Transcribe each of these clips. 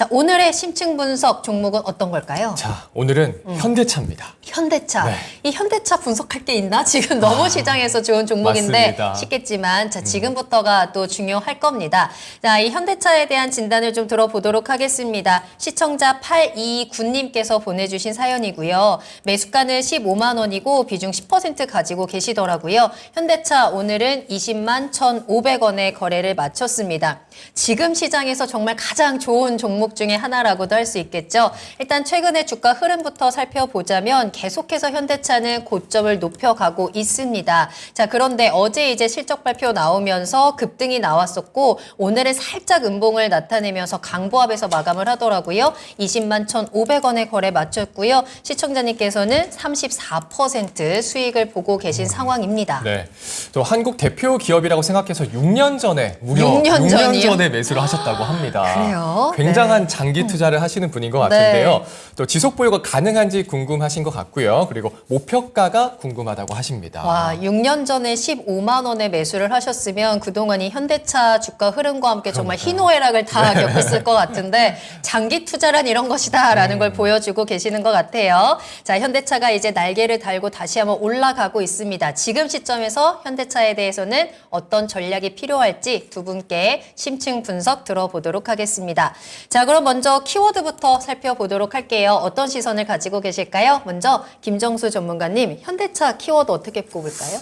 자, 오늘의 심층 분석 종목은 어떤 걸까요? 자, 오늘은 현대차입니다. 현대차. 네. 이 현대차 분석할 게 있나? 지금 너무 시장에서 좋은 종목인데 맞습니다. 쉽겠지만 자, 지금부터가 또 중요할 겁니다. 자, 이 현대차에 대한 진단을 좀 들어보도록 하겠습니다. 시청자 829님께서 보내주신 사연이고요. 매수가는 15만 원이고 비중 10% 가지고 계시더라고요. 현대차 오늘은 20만 1,500원에 거래를 마쳤습니다. 지금 시장에서 정말 가장 좋은 종목 중에 하나라고도 할 수 있겠죠. 일단 최근의 주가 흐름부터 살펴보자면 계속해서 현대차는 고점을 높여가고 있습니다. 자, 그런데 어제 이제 실적 발표 나오면서 급등이 나왔었고 오늘은 살짝 음봉을 나타내면서 강보합에서 마감을 하더라고요. 20만 1,500원에 거래 마쳤고요. 시청자님께서는 34% 수익을 보고 계신 상황입니다. 네. 또 한국 대표 기업이라고 생각해서 6년 전에 무려 6년 6년 전이요? 전에 매수를 하셨다고 합니다. 그래요? 굉장한 네. 장기 투자를 하시는 분인 것 네. 같은데요. 또 지속 보유가 가능한지 궁금하신 것 같고요. 그리고 목표가가 궁금하다고 하십니다. 와, 6년 전에 15만 원에 매수를 하셨으면 그동안 이 현대차 주가 흐름과 함께 정말 희노애락을 다 겪었을 것 같은데 장기 투자란 이런 것이다라는 걸 보여주고 계시는 것 같아요. 자, 현대차가 이제 날개를 달고 다시 한번 올라가고 있습니다. 지금 시점에서 현대차에 대해서는 어떤 전략이 필요할지 두 분께 심층 분석 들어보도록 하겠습니다. 자, 그럼 먼저 키워드부터 살펴보도록 할게요. 어떤 시선을 가지고 계실까요? 먼저 김정수 전문가님, 현대차 키워드 어떻게 꼽을까요?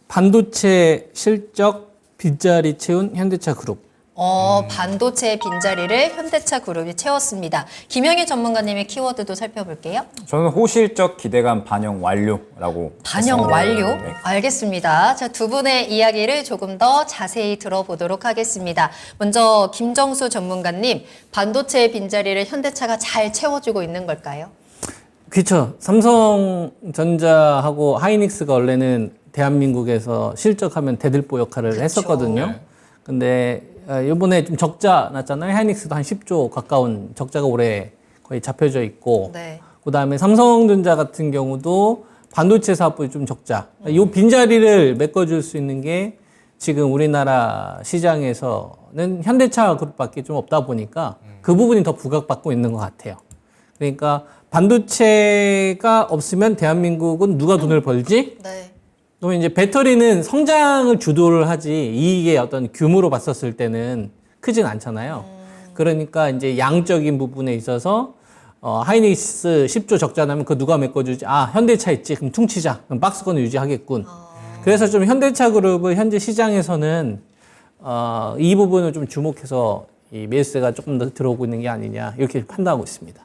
반도체 실적 빈자리 채운 현대차 그룹. 반도체 빈자리를 현대차 그룹이 채웠습니다. 김영희 전문가님의 키워드도 살펴볼게요. 저는 호실적 기대감 반영 완료라고 반영 했습니다. 완료? 네. 알겠습니다. 자, 두 분의 이야기를 조금 더 자세히 들어보도록 하겠습니다. 먼저 김정수 전문가님, 반도체 빈자리를 현대차가 잘 채워주고 있는 걸까요? 그렇죠. 삼성전자하고 하이닉스가 원래는 대한민국에서 실적하면 대들보 역할을 했었거든요. 네. 근데 이번에 좀 적자 났잖아요. 하이닉스도 한 10조 가까운 적자가 올해 거의 잡혀져 있고 네. 그다음에 삼성전자 같은 경우도 반도체 사업부에 좀 적자. 이 빈자리를 메꿔줄 수 있는 게 지금 우리나라 시장에서는 현대차 그룹밖에 좀 없다 보니까 그 부분이 더 부각받고 있는 것 같아요. 그러니까 반도체가 없으면 대한민국은 누가 돈을 벌지? 네. 또 이제 배터리는 성장을 주도를 하지 이익의 어떤 규모로 봤었을 때는 크진 않잖아요. 그러니까 이제 양적인 부분에 있어서 하이닉스 10조 적자 나면 그거 누가 메꿔주지? 아, 현대차 있지. 그럼 퉁치자. 그럼 박스권을 유지하겠군. 그래서 좀 현대차 그룹을 현재 시장에서는 이 부분을 좀 주목해서 이 매수세가 조금 더 들어오고 있는 게 아니냐 이렇게 판단하고 있습니다.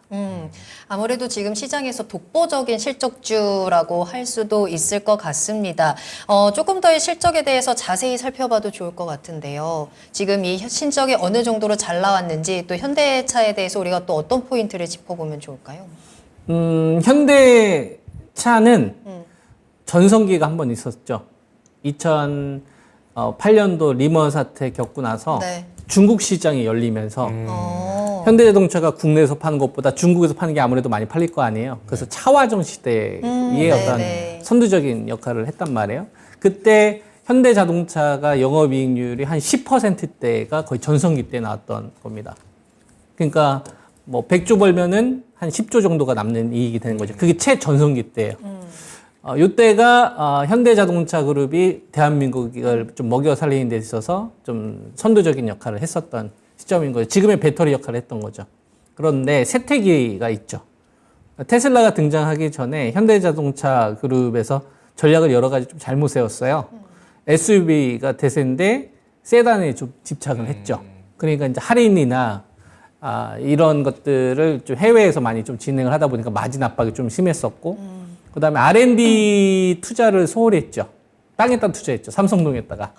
아무래도 지금 시장에서 독보적인 실적주라고 할 수도 있을 것 같습니다. 조금 더 이 실적에 대해서 자세히 살펴봐도 좋을 것 같은데요. 지금 이 신적이 어느 정도로 잘 나왔는지 또 현대차에 대해서 우리가 또 어떤 포인트를 짚어보면 좋을까요? 현대차는 전성기가 한 번 있었죠. 2008년도 리먼 사태 겪고 나서 네. 중국 시장이 열리면서 현대자동차가 국내에서 파는 것보다 중국에서 파는 게 아무래도 많이 팔릴 거 아니에요. 그래서 차와정 시대의 어떤 네네. 선두적인 역할을 했단 말이에요. 그때 현대자동차가 영업이익률이 한 10%대가 거의 전성기 때 나왔던 겁니다. 그러니까 뭐 100조 벌면은 한 10조 정도가 남는 이익이 되는 거죠. 그게 최전성기 때예요. 이때가 현대자동차 그룹이 대한민국을 좀 먹여 살리는 데 있어서 좀 선두적인 역할을 했었던 시점인 거죠. 지금의 배터리 역할을 했던 거죠. 그런데 쇠퇴기가 있죠. 테슬라가 등장하기 전에 현대자동차 그룹에서 전략을 여러 가지 좀 잘못 세웠어요. SUV가 대세인데 세단에 좀 집착을 했죠. 그러니까 이제 할인이나 이런 것들을 좀 해외에서 많이 좀 진행을 하다 보니까 마진 압박이 좀 심했었고 그다음에 R&D 투자를 소홀히 했죠. 땅에다 투자했죠. 삼성동에다가.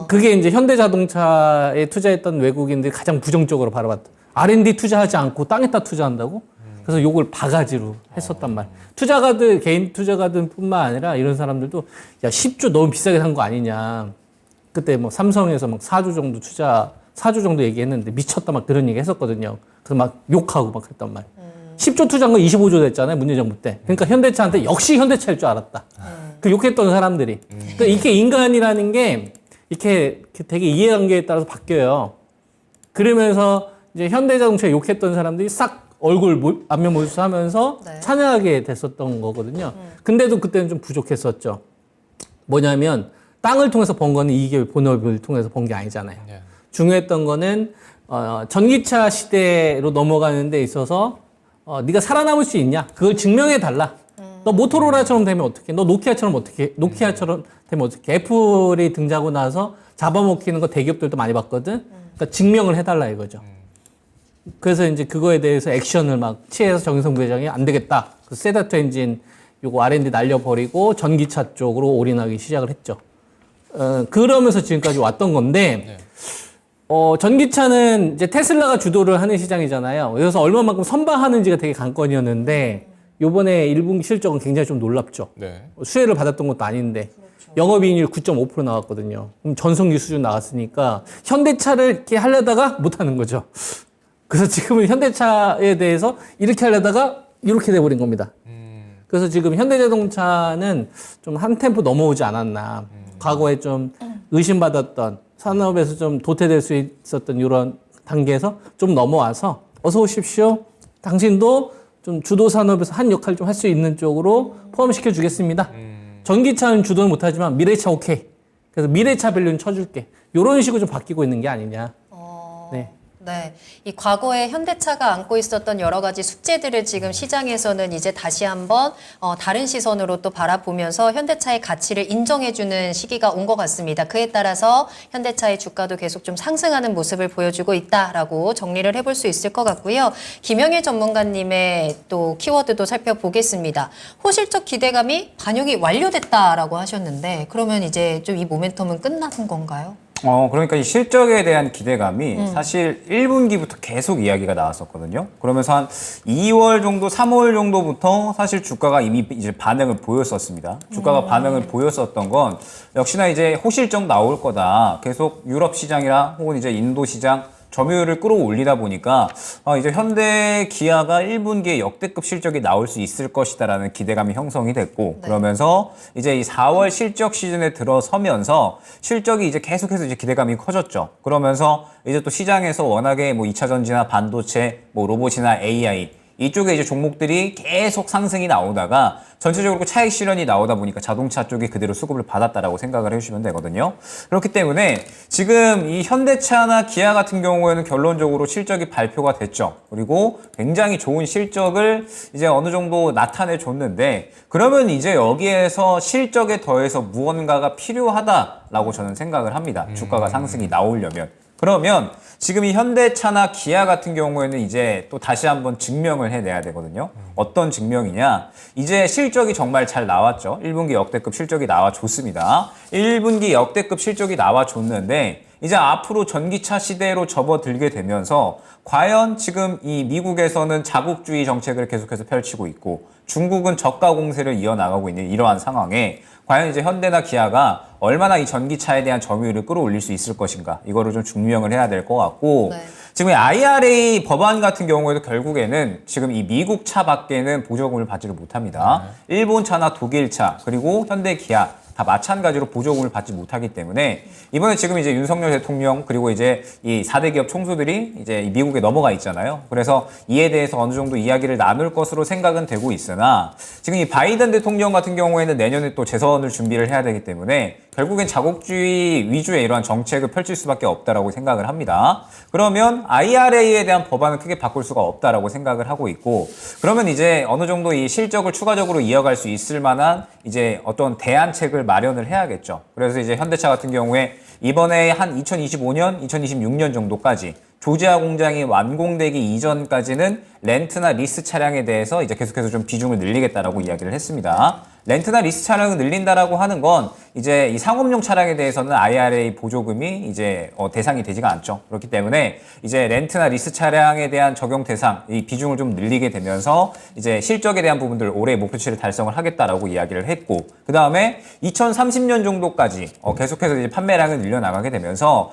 그게 이제 현대자동차에 투자했던 외국인들이 가장 부정적으로 바라봤다. R&D 투자하지 않고 땅에다 투자한다고? 그래서 요걸 바가지로 했었단 말이에요. 투자가들, 개인 투자가들 뿐만 아니라 이런 사람들도 야, 10조 너무 비싸게 산 거 아니냐. 그때 뭐 삼성에서 막 4조 정도 4조 정도 얘기했는데 미쳤다 막 그런 얘기 했었거든요. 그래서 막 욕하고 막 그랬단 말이에요. 10조 투자한 거 25조 됐잖아요. 문재인 정부 때. 그러니까 현대차한테 역시 현대차일 줄 알았다. 그 욕했던 사람들이. 그러니까 이게 인간이라는 게 이렇게 되게 이해관계에 따라서 바뀌어요. 그러면서 이제 현대자동차 욕했던 사람들이 싹 안면 몰수하면서 네. 찬양하게 됐었던 거거든요. 근데도 그때는 좀 부족했었죠. 뭐냐면 땅을 통해서 번 거는 이게 본업을 통해서 번 게 아니잖아요. 네. 중요했던 거는 전기차 시대로 넘어가는 데 있어서 네가 살아남을 수 있냐? 그걸 증명해 달라. 너 모토로라처럼 되면 어떡해? 너 노키아처럼 되면 어떡해? 애플이 등장하고 나서 잡아먹히는 거 대기업들도 많이 봤거든. 그러니까 증명을 해달라 이거죠. 그래서 이제 그거에 대해서 액션을 막 취해서 정의성 부회장이 안 되겠다. 그 세다트 엔진 요거 R&D 날려버리고 전기차 쪽으로 올인하기 시작을 했죠. 그러면서 지금까지 왔던 건데, 전기차는 이제 테슬라가 주도를 하는 시장이잖아요. 그래서 얼마만큼 선방하는지가 되게 관건이었는데, 요번에 1분기 실적은 굉장히 좀 놀랍죠. 네. 수혜를 받았던 것도 아닌데, 영업이익률 9.5% 나왔거든요. 그럼 전성기 수준 나왔으니까, 현대차를 이렇게 하려다가 못 하는 거죠. 그래서 지금은 현대차에 대해서 이렇게 하려다가 이렇게 돼버린 겁니다. 그래서 지금 현대자동차는 좀 한 템포 넘어오지 않았나. 과거에 좀 의심받았던 산업에서 좀 도태될 수 있었던 이런 단계에서 좀 넘어와서 어서 오십시오. 당신도 좀 주도 산업에서 한 역할 좀 할 수 있는 쪽으로 포함시켜 주겠습니다. 전기차는 주도는 못하지만 미래차 오케이. 그래서 미래차 밸류는 쳐줄게. 이런 식으로 좀 바뀌고 있는 게 아니냐. 네. 네, 이 과거에 현대차가 안고 있었던 여러 가지 숙제들을 지금 시장에서는 이제 다시 한번 다른 시선으로 또 바라보면서 현대차의 가치를 인정해주는 시기가 온 것 같습니다. 그에 따라서 현대차의 주가도 계속 좀 상승하는 모습을 보여주고 있다라고 정리를 해볼 수 있을 것 같고요. 김영일 전문가님의 또 키워드도 살펴보겠습니다. 호실적 기대감이 반영이 완료됐다라고 하셨는데 그러면 이제 좀 이 모멘텀은 끝나는 건가요? 그러니까 이 실적에 대한 기대감이 사실 1분기부터 계속 이야기가 나왔었거든요. 그러면서 한 2월 정도, 3월 정도부터 사실 주가가 이미 이제 반응을 보였었습니다. 주가가 반응을 보였었던 건 역시나 이제 호실적 나올 거다. 계속 유럽 시장이나 혹은 이제 인도 시장 점유율을 끌어올리다 보니까 이제 현대 기아가 1분기에 역대급 실적이 나올 수 있을 것이다라는 기대감이 형성이 됐고 그러면서 이제 이 4월 실적 시즌에 들어서면서 실적이 이제 계속해서 이제 기대감이 커졌죠. 그러면서 이제 또 시장에서 워낙에 뭐 2차 전지나 반도체, 뭐 로봇이나 AI 이쪽에 이제 종목들이 계속 상승이 나오다가 전체적으로 차익 실현이 나오다 보니까 자동차 쪽이 그대로 수급을 받았다라고 생각을 해주시면 되거든요. 그렇기 때문에 지금 이 현대차나 기아 같은 경우에는 결론적으로 실적이 발표가 됐죠. 그리고 굉장히 좋은 실적을 이제 어느 정도 나타내 줬는데 그러면 이제 여기에서 실적에 더해서 무언가가 필요하다라고 저는 생각을 합니다. 주가가 상승이 나오려면. 그러면 지금 이 현대차나 기아 같은 경우에는 이제 또 다시 한번 증명을 해내야 되거든요. 어떤 증명이냐? 이제 실적이 정말 잘 나왔죠. 1분기 역대급 실적이 나와줬습니다. 1분기 역대급 실적이 나와줬는데 이제 앞으로 전기차 시대로 접어들게 되면서 과연 지금 이 미국에서는 자국주의 정책을 계속해서 펼치고 있고 중국은 저가 공세를 이어나가고 있는 이러한 상황에 과연 이제 현대나 기아가 얼마나 이 전기차에 대한 점유율을 끌어올릴 수 있을 것인가 이거를 좀 증명을 해야 될 것 같고 네. 지금 IRA 법안 같은 경우에도 결국에는 지금 이 미국 차 밖에는 보조금을 받지를 못합니다. 일본 차나 독일 차 그리고 현대 기아 다 마찬가지로 보조금을 받지 못하기 때문에 이번에 지금 이제 윤석열 대통령 그리고 이제 이 4대 기업 총수들이 이제 미국에 넘어가 있잖아요. 그래서 이에 대해서 어느 정도 이야기를 나눌 것으로 생각은 되고 있으나 지금 이 바이든 대통령 같은 경우에는 내년에 또 재선을 준비를 해야 되기 때문에 결국엔 자국주의 위주의 이러한 정책을 펼칠 수밖에 없다라고 생각을 합니다. 그러면 IRA에 대한 법안은 크게 바꿀 수가 없다라고 생각을 하고 있고 그러면 이제 어느 정도 이 실적을 추가적으로 이어갈 수 있을 만한 이제 어떤 대안책을 마련을 해야겠죠. 그래서 이제 현대차 같은 경우에 이번에 한 2025년, 2026년 정도까지 조지아 공장이 완공되기 이전까지는 렌트나 리스 차량에 대해서 이제 계속해서 좀 비중을 늘리겠다라고 이야기를 했습니다. 렌트나 리스 차량을 늘린다라고 하는 건 이제 이 상업용 차량에 대해서는 IRA 보조금이 이제 대상이 되지가 않죠. 그렇기 때문에 이제 렌트나 리스 차량에 대한 적용 대상, 이 비중을 좀 늘리게 되면서 이제 실적에 대한 부분들 올해 목표치를 달성을 하겠다라고 이야기를 했고, 그 다음에 2030년 정도까지 계속해서 이제 판매량을 늘려나가게 되면서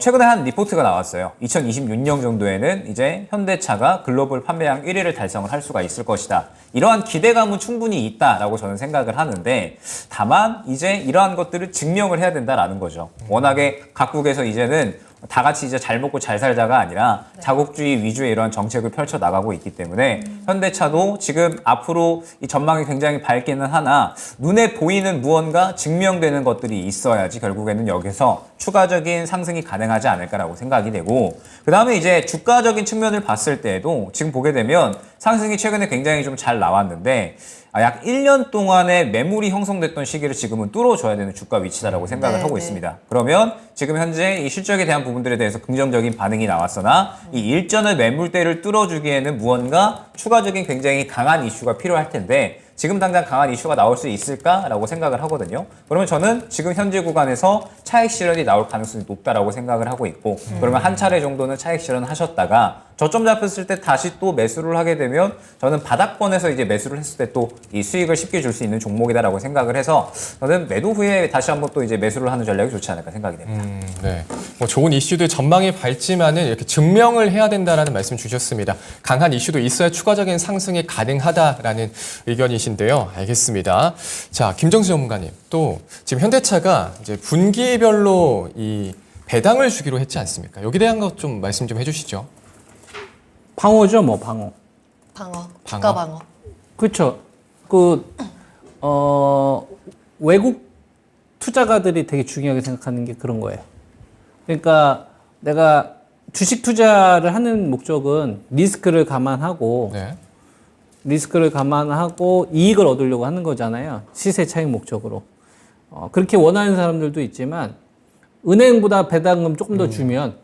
최근에 한 리포트가 나왔어요. 2026년 정도에는 이제 현대차가 글로벌 판매량 1위를 달성을 할 수가 있을 것이다. 이러한 기대감은 충분히 있다라고 저는 생각을 하는데, 다만 이제 이러한 것들을 증명을 해야 된다라는 거죠. 워낙에 각국에서 이제는 다 같이 이제 잘 먹고 잘 살자가 아니라 자국주의 위주의 이런 정책을 펼쳐 나가고 있기 때문에 현대차도 지금 앞으로 이 전망이 굉장히 밝기는 하나 눈에 보이는 무언가 증명되는 것들이 있어야지 결국에는 여기서 추가적인 상승이 가능하지 않을까라고 생각이 되고 그 다음에 이제 주가적인 측면을 봤을 때에도 지금 보게 되면 상승이 최근에 굉장히 좀 잘 나왔는데 약 1년 동안의 매물이 형성됐던 시기를 지금은 뚫어줘야 되는 주가 위치다라고 생각을 하고 있습니다. 그러면 지금 현재 이 실적에 대한 부분들에 대해서 긍정적인 반응이 나왔으나 이 일전의 매물대를 뚫어주기에는 무언가 추가적인 굉장히 강한 이슈가 필요할 텐데 지금 당장 강한 이슈가 나올 수 있을까라고 생각을 하거든요. 그러면 저는 지금 현재 구간에서 차익 실현이 나올 가능성이 높다라고 생각을 하고 있고 그러면 한 차례 정도는 차익 실현 하셨다가 저점 잡혔을 때 다시 또 매수를 하게 되면 저는 바닥권에서 이제 매수를 했을 때 또 이 수익을 쉽게 줄 수 있는 종목이다라고 생각을 해서 저는 매도 후에 다시 한번 또 이제 매수를 하는 전략이 좋지 않을까 생각이 됩니다. 네. 뭐 좋은 이슈들 전망이 밝지만은 이렇게 증명을 해야 된다라는 말씀 주셨습니다. 강한 이슈도 있어야 추가적인 상승이 가능하다라는 의견이신데요. 알겠습니다. 자, 김정수 전문가님. 또 지금 현대차가 이제 분기별로 이 배당을 주기로 했지 않습니까? 여기 대한 것 좀 말씀 좀 해주시죠. 방어죠, 뭐 방어. 방어, 주가 방어. 그렇죠. 외국 투자가들이 되게 중요하게 생각하는 게 그런 거예요. 그러니까 내가 주식 투자를 하는 목적은 리스크를 감안하고 네. 이익을 얻으려고 하는 거잖아요. 시세 차익 목적으로. 그렇게 원하는 사람들도 있지만 은행보다 배당금 조금 더 주면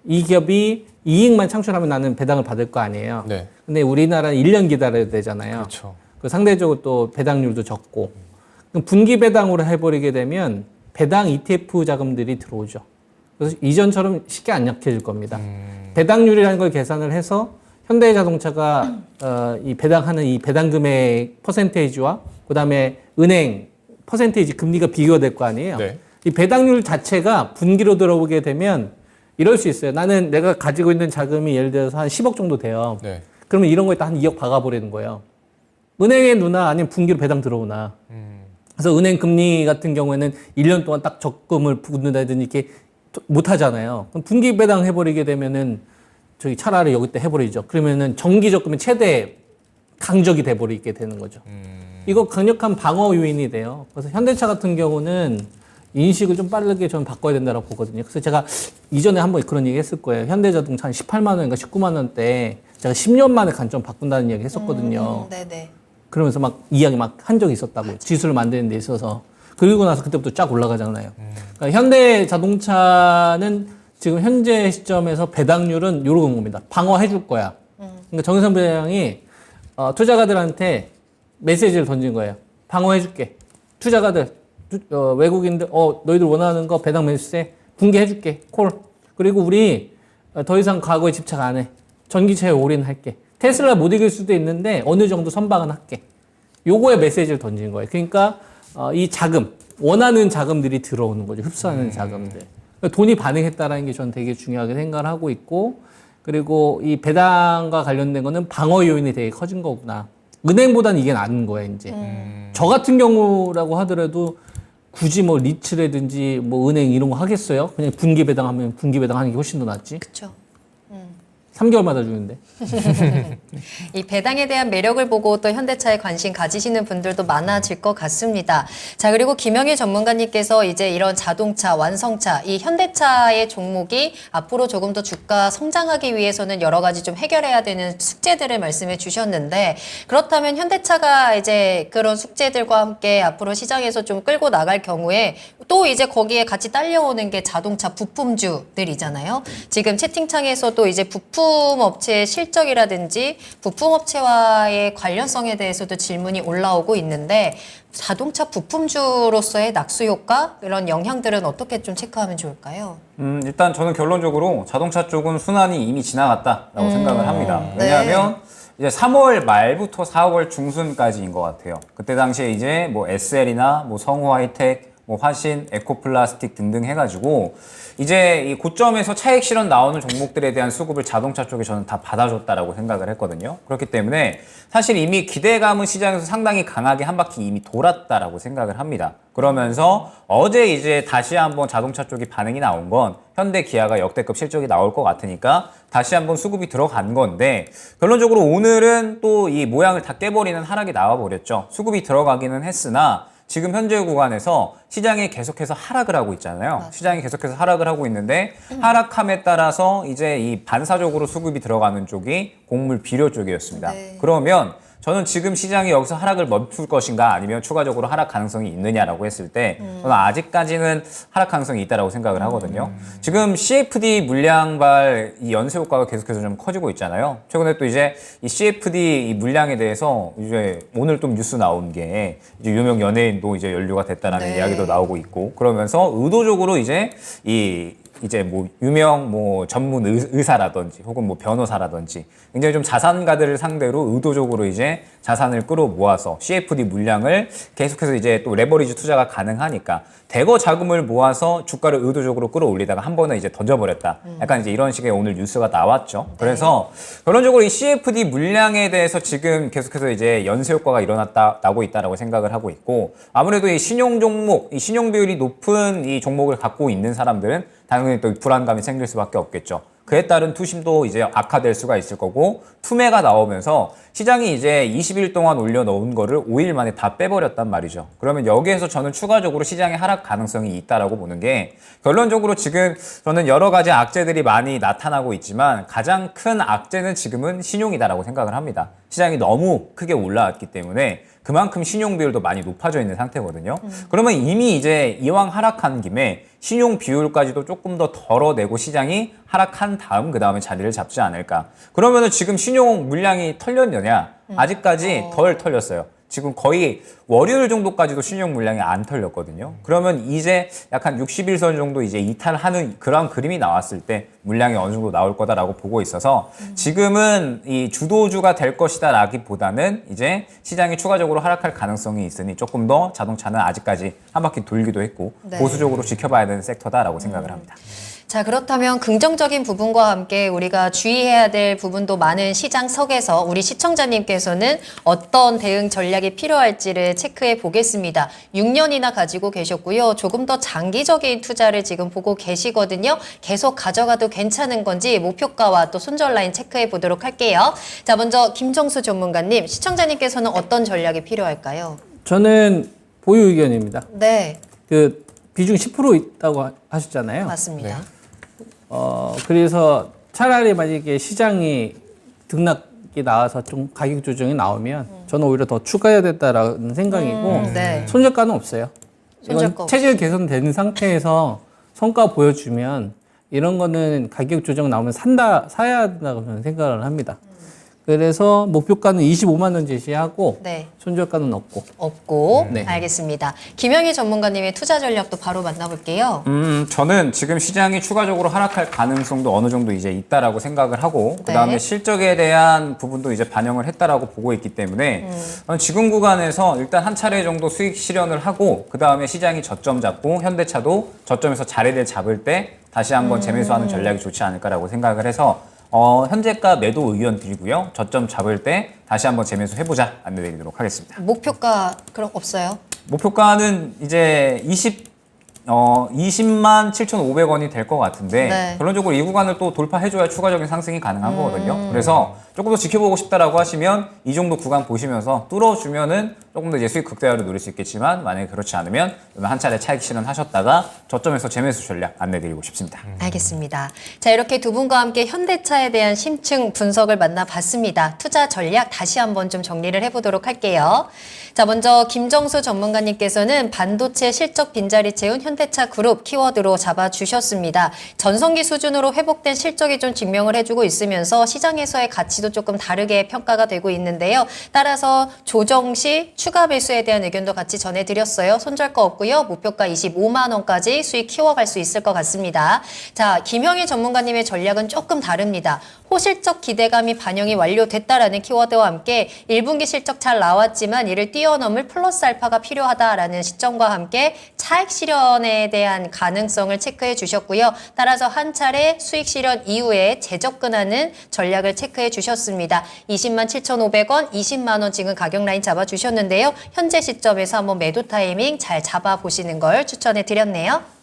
이 기업이 이익만 창출하면 나는 배당을 받을 거 아니에요. 네. 근데 우리나라는 1년 기다려야 되잖아요. 그렇죠. 그 상대적으로 또 배당률도 적고. 그럼 분기 배당으로 해버리게 되면 배당 ETF 자금들이 들어오죠. 그래서 이전처럼 쉽게 안 약해질 겁니다. 배당률이라는 걸 계산을 해서 현대자동차가 이 배당하는 이 배당금의 퍼센테이지와 그다음에 은행 퍼센테이지 금리가 비교가 될 거 아니에요. 네. 이 배당률 자체가 분기로 들어오게 되면 이럴 수 있어요. 나는 내가 가지고 있는 자금이 예를 들어서 한 10억 정도 돼요. 네. 그러면 이런 거에다 한 2억 박아버리는 거예요. 은행에 누나 아니면 분기로 배당 들어오나. 그래서 은행 금리 같은 경우에는 1년 동안 딱 적금을 붓는다든지 이렇게 못 하잖아요. 그럼 분기 배당 해버리게 되면은 저기 차라리 여기 때 해버리죠. 그러면은 정기 적금이 최대 강적이 돼버리게 되는 거죠. 이거 강력한 방어 요인이 돼요. 그래서 현대차 같은 경우는 인식을 좀 빠르게 저는 바꿔야 된다고 보거든요. 그래서 제가 이전에 한번 그런 얘기 했을 거예요. 현대자동차 한 18만 원인가 19만 원대 제가 10년 만에 관점 바꾼다는 얘기 했었거든요. 네네. 그러면서 막 이야기 막 한 적이 있었다고요. 지수를 만드는 데 있어서. 그리고 나서 그때부터 쫙 올라가잖아요. 그러니까 현대자동차는 지금 현재 시점에서 배당률은 요런 겁니다. 방어해 줄 거야. 그러니까 정의선 부장이 투자가들한테 메시지를 던진 거예요. 방어해 줄게. 투자가들, 외국인들, 너희들 원하는 거 배당 매수세 분개해 줄게. 콜. 그리고 우리 더 이상 과거에 집착 안 해. 전기차에 올인할게. 테슬라 못 이길 수도 있는데 어느 정도 선박은 할게. 요거에 메시지를 던진 거예요. 그러니까 이 자금, 원하는 자금들이 들어오는 거죠. 흡수하는 자금들. 그러니까 돈이 반응했다라는 게 저는 되게 중요하게 생각을 하고 있고, 그리고 이 배당과 관련된 거는 방어 요인이 되게 커진 거구나. 은행보다는 이게 나은 거예요, 이제. 저 같은 경우라고 하더라도 굳이 뭐 리츠라든지 뭐 은행 이런 거 하겠어요? 그냥 분기 배당하면 분기 배당하는 게 훨씬 더 낫지. 그렇죠. 3개월마다 주는데. 이 배당에 대한 매력을 보고 또 현대차에 관심 가지시는 분들도 많아질 것 같습니다. 자, 그리고 김영일 전문가님께서 이제 이런 자동차, 완성차, 이 현대차의 종목이 앞으로 조금 더 주가 성장하기 위해서는 여러 가지 좀 해결해야 되는 숙제들을 말씀해 주셨는데, 그렇다면 현대차가 이제 그런 숙제들과 함께 앞으로 시장에서 좀 끌고 나갈 경우에 또 이제 거기에 같이 딸려오는 게 자동차 부품주들이잖아요. 지금 채팅창에서도 이제 부품 업체의 실적이라든지 부품업체와의 관련성에 대해서도 질문이 올라오고 있는데, 자동차 부품주로서의 낙수 효과 이런 영향들은 어떻게 좀 체크하면 좋을까요? 일단 저는 결론적으로 자동차 쪽은 순환이 이미 지나갔다라고 생각을 합니다. 왜냐하면 이제 3월 말부터 4월 중순까지인 것 같아요. 그때 당시에 이제 뭐 SL이나 뭐 성우 하이텍, 뭐 화신, 에코플라스틱 등등 해가지고 이제 이 고점에서 차익 실현 나오는 종목들에 대한 수급을 자동차 쪽에 저는 다 받아줬다라고 생각을 했거든요. 그렇기 때문에 사실 이미 기대감은 시장에서 상당히 강하게 한 바퀴 이미 돌았다라고 생각을 합니다. 그러면서 어제 이제 다시 한번 자동차 쪽이 반응이 나온 건 현대 기아가 역대급 실적이 나올 것 같으니까 다시 한번 수급이 들어간 건데 결론적으로 오늘은 또 이 모양을 다 깨버리는 하락이 나와버렸죠. 수급이 들어가기는 했으나 지금 현재 구간에서 시장이 계속해서 하락을 하고 있잖아요. 시장이 계속해서 하락을 하고 있는데 하락함에 따라서 이제 이 반사적으로 수급이 들어가는 쪽이 곡물 비료 쪽이었습니다. 네. 그러면 저는 지금 시장이 여기서 하락을 멈출 것인가 아니면 추가적으로 하락 가능성이 있느냐라고 했을 때 저는 아직까지는 하락 가능성이 있다라고 생각을 하거든요. 지금 CFD 물량발 이 연쇄 효과가 계속해서 좀 커지고 있잖아요. 최근에 또 이제 이 CFD 이 물량에 대해서 이제 오늘 또 뉴스 나온 게 이제 유명 연예인도 이제 연루가 됐다라는 네. 이야기도 나오고 있고 그러면서 의도적으로 이제 이제 뭐 유명 뭐 전문 의사라든지 혹은 뭐 변호사라든지 굉장히 좀 자산가들을 상대로 의도적으로 이제 자산을 끌어모아서 CFD 물량을 계속해서 이제 또 레버리지 투자가 가능하니까 대거 자금을 모아서 주가를 의도적으로 끌어올리다가 한 번에 이제 던져버렸다. 약간 이제 이런 식의 오늘 뉴스가 나왔죠. 그래서 결론적으로 이 CFD 물량에 대해서 지금 계속해서 이제 연쇄 효과가 나고 있다라고 생각을 하고 있고 아무래도 이 신용 종목, 이 신용 비율이 높은 이 종목을 갖고 있는 사람들은 당연히 또 불안감이 생길 수밖에 없겠죠. 그에 따른 투심도 이제 악화될 수가 있을 거고 투매가 나오면서 시장이 이제 20일 동안 올려놓은 거를 5일 만에 다 빼버렸단 말이죠. 그러면 여기에서 저는 추가적으로 시장의 하락 가능성이 있다라고 보는 게 결론적으로 지금 저는 여러 가지 악재들이 많이 나타나고 있지만 가장 큰 악재는 지금은 신용이다라고 생각을 합니다. 시장이 너무 크게 올라왔기 때문에 그만큼 신용 비율도 많이 높아져 있는 상태거든요. 그러면 이미 이제 이왕 하락한 김에 신용 비율까지도 조금 더 덜어내고 시장이 하락한 다음 그 다음에 자리를 잡지 않을까. 그러면은 지금 신용 물량이 털렸느냐? 아직까지 덜 털렸어요. 지금 거의 월요일 정도까지도 신용 물량이 안 털렸거든요. 그러면 이제 약간 60일선 정도 이제 이탈하는 그런 그림이 나왔을 때 물량이 어느 정도 나올 거다라고 보고 있어서 지금은 이 주도주가 될 것이다 라기보다는 이제 시장이 추가적으로 하락할 가능성이 있으니 조금 더 자동차는 아직까지 한 바퀴 돌기도 했고 네. 보수적으로 지켜봐야 되는 섹터다라고 생각을 합니다. 자, 그렇다면 긍정적인 부분과 함께 우리가 주의해야 될 부분도 많은 시장석에서 우리 시청자님께서는 어떤 대응 전략이 필요할지를 체크해 보겠습니다. 6년이나 가지고 계셨고요. 조금 더 장기적인 투자를 지금 보고 계시거든요. 계속 가져가도 괜찮은 건지 목표가와 또 손절 라인 체크해 보도록 할게요. 자, 먼저 김정수 전문가님, 시청자님께서는 어떤 전략이 필요할까요? 저는 보유 의견입니다. 네, 그 비중 10% 있다고 하셨잖아요. 맞습니다. 그래서 차라리 만약에 시장이 등락이 나와서 좀 가격 조정이 나오면 저는 오히려 더 추가해야 됐다라는 생각이고 네. 손절가는 없어요. 손절가 이건 체질 개선된 상태에서 성과 보여주면 이런 거는 가격 조정 나오면 사야 한다고 저는 생각을 합니다. 그래서 목표가는 25만 원 제시하고 네. 손절가는 없고. 없고 네. 알겠습니다. 김영희 전문가님의 투자 전략도 바로 만나볼게요. 저는 지금 시장이 추가적으로 하락할 가능성도 어느 정도 이제 있다라고 생각을 하고 네. 그다음에 실적에 대한 부분도 이제 반영을 했다라고 보고 있기 때문에 저는 지금 구간에서 일단 한 차례 정도 수익 실현을 하고 그다음에 시장이 저점 잡고 현대차도 저점에서 자리를 잡을 때 다시 한번 재매수하는 전략이 좋지 않을까라고 생각을 해서 현재가 매도 의견 드리고요. 저점 잡을 때 다시 한번 재매수 해보자 안내드리도록 하겠습니다. 목표가 그럼 없어요? 목표가는 이제 20만 7,500원이 될 것 같은데 네. 결론적으로 이 구간을 또 돌파해줘야 추가적인 상승이 가능한 거거든요. 그래서 조금 더 지켜보고 싶다라고 하시면 이 정도 구간 보시면서 뚫어주면은 조금 더 이제 수익 극대화를 누릴 수 있겠지만 만약에 그렇지 않으면 한 차례 차익 실현하셨다가 저점에서 재매수 전략 안내드리고 싶습니다. 알겠습니다. 자, 이렇게 두 분과 함께 현대차에 대한 심층 분석을 만나봤습니다. 투자 전략 다시 한번 좀 정리를 해보도록 할게요. 자, 먼저 김정수 전문가님께서는 반도체 실적 빈자리 채운 현대차 그룹 키워드로 잡아주셨습니다. 전성기 수준으로 회복된 실적이 좀 증명을 해주고 있으면서 시장에서의 가치도 조금 다르게 평가가 되고 있는데요. 따라서 조정 시 추가 매수에 대한 의견도 같이 전해드렸어요. 손절가 없고요. 목표가 25만 원까지 수익 키워갈 수 있을 것 같습니다. 자, 김형희 전문가님의 전략은 조금 다릅니다. 호실적 기대감이 반영이 완료됐다라는 키워드와 함께 1분기 실적 잘 나왔지만 이를 뛰어넘을 플러스 알파가 필요하다라는 시점과 함께 차익 실현에 대한 가능성을 체크해 주셨고요. 따라서 한 차례 수익 실현 이후에 재접근하는 전략을 체크해 주셨습니다. 20만 7,500원, 20만 원 지금 가격 라인 잡아 주셨는데요. 현재 시점에서 한번 매도 타이밍 잘 잡아 보시는 걸 추천해 드렸네요.